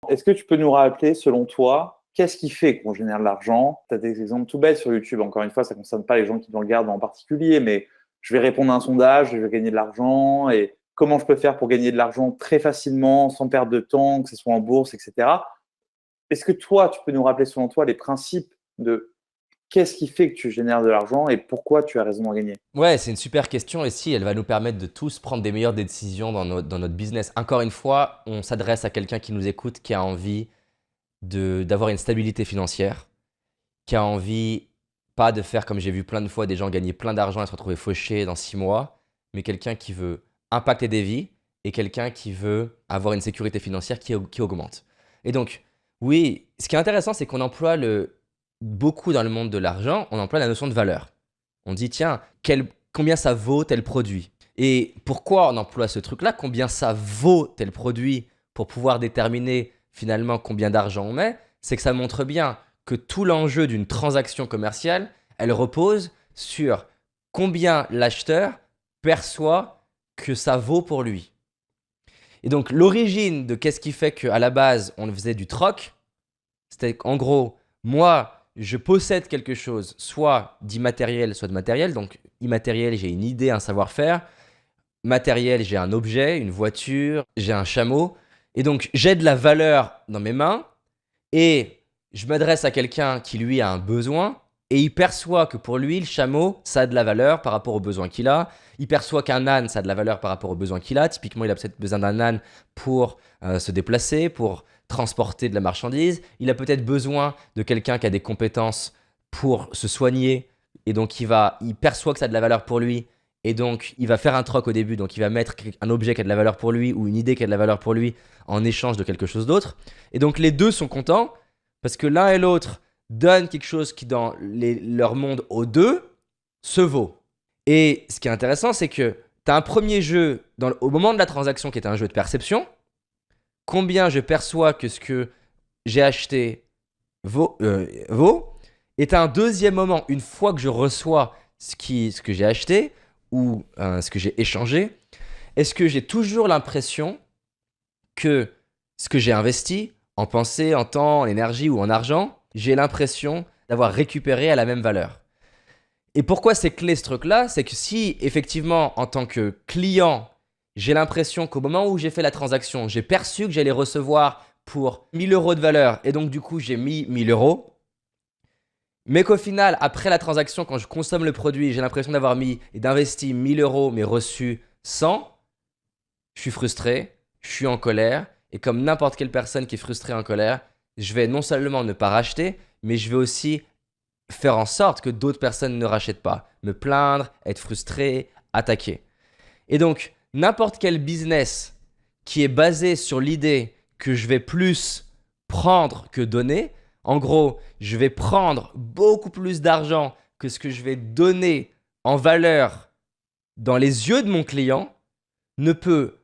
Est-ce que tu peux nous rappeler, selon toi, qu'est-ce qui fait qu'on génère de l'argent? Tu as des exemples tout bêtes sur YouTube. Encore une fois, ça ne concerne pas les gens qui nous regardent en particulier, mais je vais répondre à un sondage, je vais gagner de l'argent et comment je peux faire pour gagner de l'argent très facilement, sans perdre de temps, que ce soit en bourse, etc. Est-ce que toi, tu peux nous rappeler, selon toi, les principes de qu'est-ce qui fait que tu génères de l'argent et pourquoi tu as raison d'en gagner? Ouais, c'est une super question et si elle va nous permettre de tous prendre des meilleures décisions dans notre business. Encore une fois, on s'adresse à quelqu'un qui nous écoute, qui a envie d'avoir une stabilité financière, qui a envie pas de faire comme j'ai vu plein de fois des gens gagner plein d'argent et se retrouver fauchés dans 6 mois, mais quelqu'un qui veut impacter des vies et quelqu'un qui veut avoir une sécurité financière qui augmente. Et donc, oui, ce qui est intéressant, c'est qu'on emploie beaucoup dans le monde de l'argent, on emploie la notion de valeur. On dit, tiens, combien ça vaut tel produit? Et pourquoi on emploie ce truc-là? Combien ça vaut tel produit pour pouvoir déterminer finalement combien d'argent on met? C'est que ça montre bien que tout l'enjeu d'une transaction commerciale, elle repose sur combien l'acheteur perçoit que ça vaut pour lui. Et donc, l'origine de qu'est-ce qui fait qu'à la base, on faisait du troc, c'était qu'en gros, moi, je possède quelque chose, soit d'immatériel, soit de matériel. Donc, immatériel, j'ai une idée, un savoir-faire. Matériel, j'ai un objet, une voiture, j'ai un chameau. Et donc, j'ai de la valeur dans mes mains et je m'adresse à quelqu'un qui, lui, a un besoin et il perçoit que pour lui, le chameau, ça a de la valeur par rapport aux besoins qu'il a. Il perçoit qu'un âne, ça a de la valeur par rapport aux besoins qu'il a. Typiquement, il a peut-être besoin d'un âne pour se déplacer, pour transporter de la marchandise. Il a peut-être besoin de quelqu'un qui a des compétences pour se soigner. Et donc, il perçoit que ça a de la valeur pour lui. Et donc, il va faire un troc au début. Donc, il va mettre un objet qui a de la valeur pour lui ou une idée qui a de la valeur pour lui en échange de quelque chose d'autre. Et donc, les deux sont contents parce que l'un et l'autre donnent quelque chose qui, dans leur monde aux deux, se vaut. Et ce qui est intéressant, c'est que tu as un premier jeu au moment de la transaction qui est un jeu de perception. Combien je perçois que ce que j'ai acheté vaut. Et tu as un deuxième moment, une fois que je reçois ce que j'ai acheté ou ce que j'ai échangé, est-ce que j'ai toujours l'impression que ce que j'ai investi en pensée, en temps, en énergie ou en argent, j'ai l'impression d'avoir récupéré à la même valeur? Et pourquoi c'est clé ce truc-là? C'est que si effectivement, en tant que client, j'ai l'impression qu'au moment où j'ai fait la transaction, j'ai perçu que j'allais recevoir pour 1000 euros de valeur et donc du coup j'ai mis 1000 euros, mais qu'au final, après la transaction, quand je consomme le produit, j'ai l'impression d'avoir mis et d'investi 1000 euros mais reçu 100, je suis frustré, je suis en colère et comme n'importe quelle personne qui est frustrée et en colère, je vais non seulement ne pas racheter, mais je vais aussi faire en sorte que d'autres personnes ne rachètent pas, me plaindre, être frustré, attaquer. Et donc, n'importe quel business qui est basé sur l'idée que je vais plus prendre que donner, en gros, je vais prendre beaucoup plus d'argent que ce que je vais donner en valeur dans les yeux de mon client, ne peut,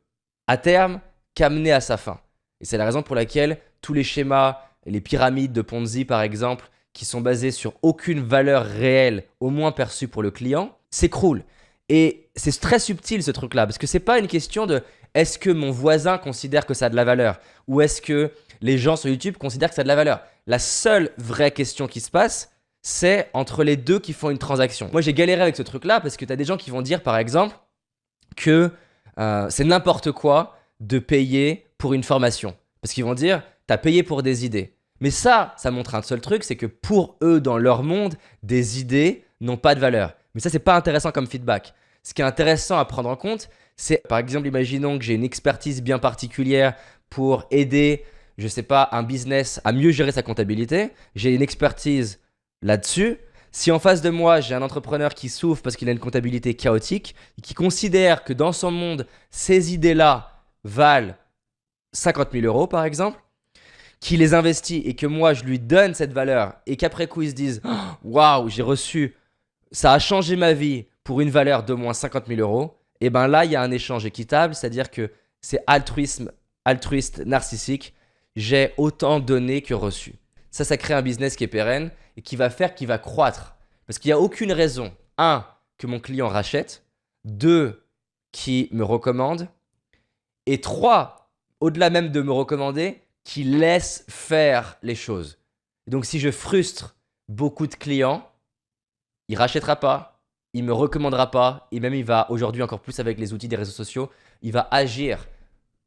à terme, qu'amener à sa fin. Et c'est la raison pour laquelle tous les schémas, les pyramides de Ponzi par exemple, qui sont basés sur aucune valeur réelle, au moins perçue pour le client, s'écroulent. Et c'est très subtil ce truc-là, parce que c'est pas une question de est-ce que mon voisin considère que ça a de la valeur ou est-ce que les gens sur YouTube considèrent que ça a de la valeur. La seule vraie question qui se passe, c'est entre les deux qui font une transaction. Moi, j'ai galéré avec ce truc-là parce que tu as des gens qui vont dire, par exemple, que c'est n'importe quoi de payer pour une formation. Parce qu'ils vont dire, tu as payé pour des idées. Mais ça montre un seul truc, c'est que pour eux, dans leur monde, des idées n'ont pas de valeur. Mais ça, c'est pas intéressant comme feedback. Ce qui est intéressant à prendre en compte, c'est par exemple, imaginons que j'ai une expertise bien particulière pour aider, je sais pas, un business à mieux gérer sa comptabilité. J'ai une expertise là-dessus. Si en face de moi, j'ai un entrepreneur qui souffre parce qu'il a une comptabilité chaotique et qui considère que dans son monde, ces idées-là valent 50 000 euros par exemple, qui les investit et que moi je lui donne cette valeur et qu'après coup ils se disent waouh, j'ai reçu, ça a changé ma vie pour une valeur d'au moins 50 000 euros, et ben là il y a un échange équitable, c'est-à-dire que c'est altruiste, narcissique, j'ai autant donné que reçu. Ça crée un business qui est pérenne et qui va croître. Parce qu'il n'y a aucune raison, un, que mon client rachète, deux, qui me recommande, et trois, au-delà même de me recommander, qui laisse faire les choses. Donc, si je frustre beaucoup de clients, il ne rachètera pas, il ne me recommandera pas, et même il va, aujourd'hui encore plus avec les outils des réseaux sociaux, il va agir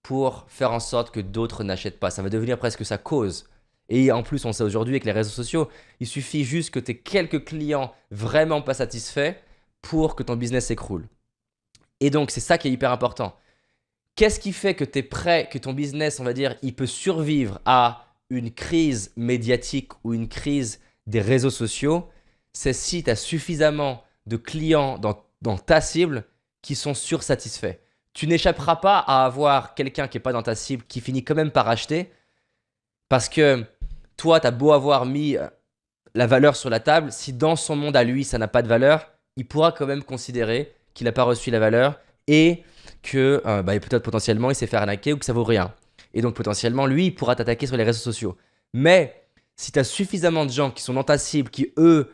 pour faire en sorte que d'autres n'achètent pas. Ça va devenir presque sa cause. Et en plus, on sait aujourd'hui avec les réseaux sociaux, il suffit juste que tu aies quelques clients vraiment pas satisfaits pour que ton business s'écroule. Et donc, c'est ça qui est hyper important. Qu'est-ce qui fait que tu es prêt, que ton business, on va dire, il peut survivre à une crise médiatique ou une crise des réseaux sociaux? C'est si tu as suffisamment de clients dans ta cible qui sont sursatisfaits. Tu n'échapperas pas à avoir quelqu'un qui n'est pas dans ta cible qui finit quand même par acheter parce que toi, tu as beau avoir mis la valeur sur la table, si dans son monde à lui, ça n'a pas de valeur, il pourra quand même considérer qu'il n'a pas reçu la valeur et que peut-être potentiellement il s'est fait arnaquer ou que ça vaut rien. Et donc potentiellement, lui, il pourra t'attaquer sur les réseaux sociaux. Mais si tu as suffisamment de gens qui sont dans ta cible, qui eux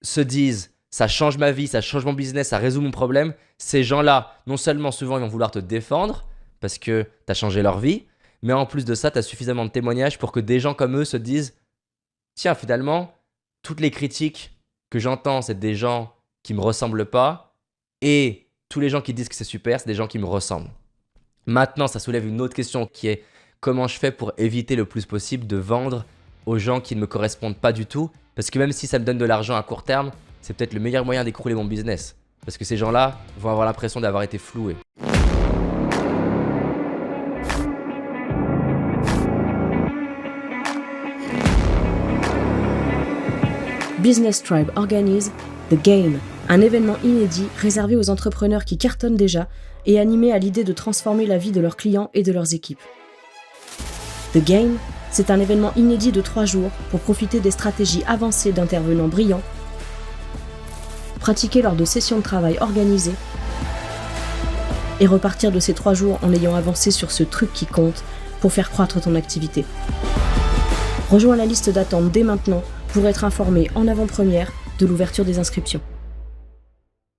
se disent « ça change ma vie, ça change mon business, ça résout mon problème », ces gens-là, non seulement souvent ils vont vouloir te défendre parce que tu as changé leur vie, mais en plus de ça, tu as suffisamment de témoignages pour que des gens comme eux se disent « tiens, finalement, toutes les critiques que j'entends, c'est des gens qui me ressemblent pas et tous les gens qui disent que c'est super, c'est des gens qui me ressemblent. » Maintenant, ça soulève une autre question qui est comment je fais pour éviter le plus possible de vendre aux gens qui ne me correspondent pas du tout, parce que même si ça me donne de l'argent à court terme, c'est peut-être le meilleur moyen d'écrouler mon business. Parce que ces gens-là vont avoir l'impression d'avoir été floués. Business Tribe organise The Game, un événement inédit réservé aux entrepreneurs qui cartonnent déjà et animés à l'idée de transformer la vie de leurs clients et de leurs équipes. The Game, c'est un événement inédit de 3 jours pour profiter des stratégies avancées d'intervenants brillants, pratiquer lors de sessions de travail organisées et repartir de ces 3 jours en ayant avancé sur ce truc qui compte pour faire croître ton activité. Rejoins la liste d'attente dès maintenant pour être informé en avant-première de l'ouverture des inscriptions.